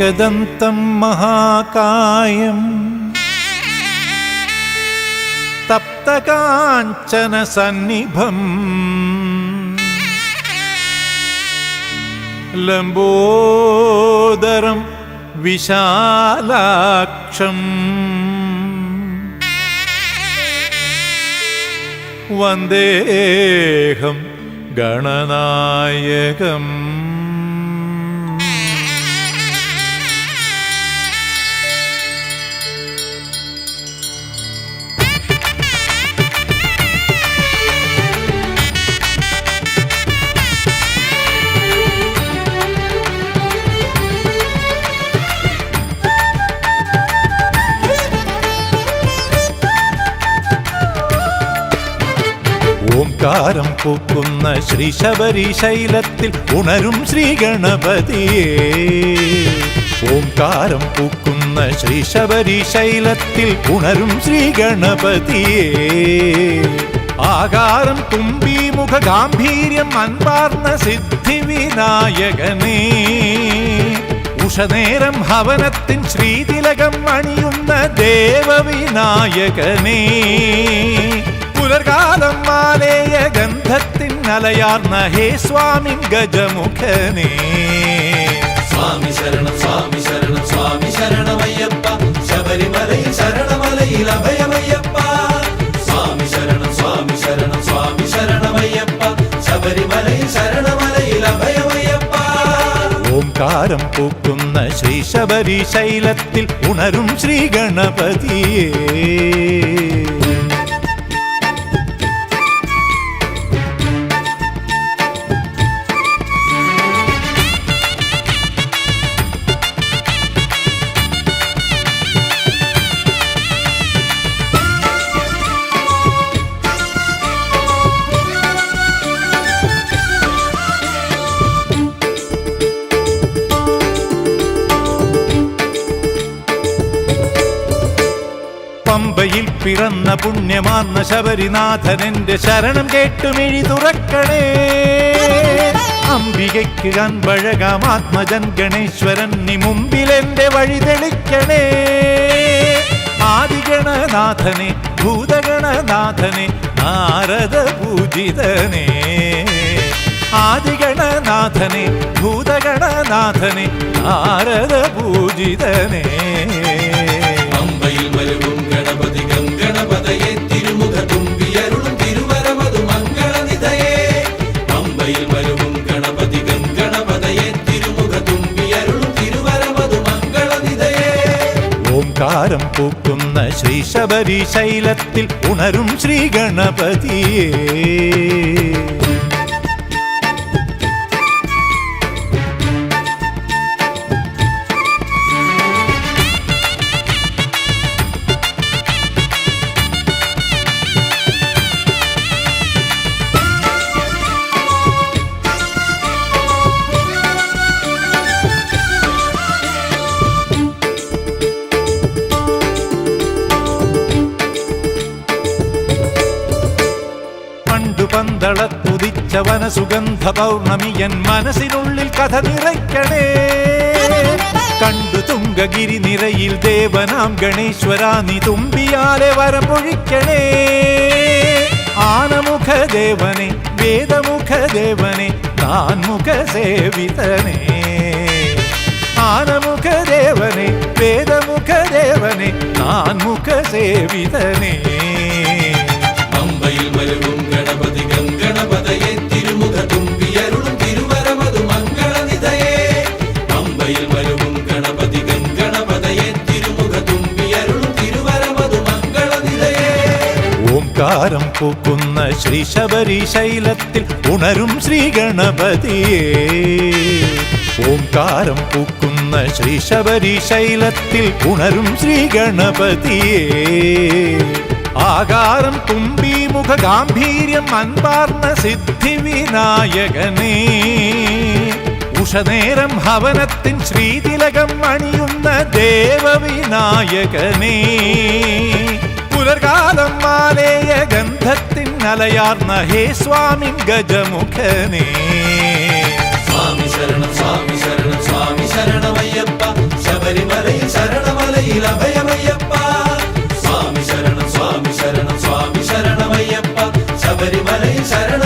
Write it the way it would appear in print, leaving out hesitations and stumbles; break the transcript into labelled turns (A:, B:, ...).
A: ഏകദന്തം മഹാകായം തപ്തകാഞ്ചന സന്നിഭം ലംബോദരം വിശാലാക്ഷം വന്ദേഹം ഗണനായകം. ഓംകാരം പൂക്കുന്ന ശ്രീ ശബരിശൈലത്തിൽ ഉണരും ശ്രീ ഗണപതിയേ. ഓംകാരം പൂക്കുന്ന ശ്രീ ശബരിശൈലത്തിൽ ഉണരും ശ്രീ ഗണപതിയേ. ആകാരം തുമ്പി മുഖ ഗാംഭീര്യം അൻപാർന്ന സിദ്ധി വിനായകനേ. ഉഷനേരം ഹവനത്തിൻ ശ്രീതിലകം അണിയുന്ന ദേവവിനായകനേ. പുലർകാലം മാലേയ ഗന്ധത്തിൻ അലയാർന്ന ഹേ സ്വാമി ഗജമുഖനേ.
B: സ്വാമി ശരണം സ്വാമി ശരണം സ്വാമി ശരണമയ്യപ്പ. ശബരിമലയിൽ ശരണമലയിൽ അഭയമയ്യപ്പ. സ്വാമി ശരണം സ്വാമി ശരണം സ്വാമി ശരണമയ്യപ്പ. ശബരിമലയിൽ ശരണമലയിൽ അഭയമയ്യപ്പ.
A: ഓംകാരം പൂക്കുന്ന ശ്രീ ശബരിശൈലത്തിൽ ഉണരും ശ്രീ ഗണപതിയേ. പമ്പയിൽ പിറന്ന പുണ്യമാർന്ന ശബരിനാഥനെന്റെ ശരണം കേട്ടു മിഴി തുറക്കണേ. അംബികയ്ക്ക് അൻപഴകാം ആത്മജൻ ഗണേശ്വരൻ നീ മുമ്പിലെന്റെ വഴി തെളിക്കണേ. ആദിഗണനാഥനെ ഭൂതഗണനാഥനെ നാരദ പൂജിതനേ. ആദിഗണനാഥനെ ഭൂതഗണനാഥനെ നാരദ പൂജിതനേ.
B: പമ്പയിൽ വരവും ഗണപതി ഗംഗണപതയെ തിരുമുഖ തുമ്പിയരുളും തിരുവരമതു മംഗളനിധയേ. പമ്പയിൽ വരവും ഗണപതി ഗംഗണപതയെ തിരുമുഖ തുമ്പിയരുളും തിരുവരമതു മംഗളനിധയേ.
A: ഓംകാരം പൂക്കുന്ന ശ്രീ ശബരിശൈലത്തിൽ ഉണരും ശ്രീ ഗണപതിയേ. പന്തളത്തുദിച്ച വനസുഗന്ധ പൗർണമിയൻ മനസ്സിനുള്ളിൽ കഥ നിറയ്ക്കണേ. കണ്ടു തുംഗഗിരി നിരയിൽ ദേവനാം ഗണേശ്വരാ നീ തുമ്പിയാലെ വരം പൊഴിക്കണേ. ആനമുഖദേവനെ വേദമുഖദേവനെ നാൻമുഖ സേവിതനേ. ആനമുഖദേവനെ വേദമുഖദേവനെ നാൻമുഖ സേവിതനേ.
B: പമ്പയിൽ വരവും ഗണപതി ഗംഗണപതയെ തിരുമുഖ തുമ്പിയരുളും തിരുവരമതു മംഗളനിധയേ. പമ്പയിൽ വരവും ഗണപതി ഗംഗണപതയെ തിരുമുഖ തുമ്പിയരുളും തിരുവരമതു മംഗളനിധയേ.
A: ഓംകാരം പൂക്കുന്ന ശ്രീ ശബരിശൈലത്തിൽ ഉണരും ശ്രീ ഗണപതിയേ. ഓംകാരം പൂക്കുന്ന ശ്രീ ശബരിശൈലത്തിൽ ഉണരും ശ്രീ ഗണപതിയേ. ആകാരം തുമ്പി മുഖ മുഖഗാംഭീര്യം അൻപാർന്ന സിദ്ധി വിനായകനേ, ഉഷനേരം ഭവനത്തിൻ ശ്രീതിലകം അണിയുന്ന ദേവവിനായകനേ, പുലർകാലം മാലേയ ഗന്ധത്തിൻ അലയാർന്ന ഹേ സ്വാമി ഗജമുഖനേ.
B: സ്വാമി ശരണം സ്വാമി ശരണം സ്വാമി ശരണമയ്യപ്പ, ശബരിമലയിൽ ശരണമലയിൽ അഭയമയ്യപ്പ. സ്വാമി ശരണം സ്വാമി ശരണം സ്വാമി ശരണമയ്യപ്പ, ശബരിമലയിൽ ശരണം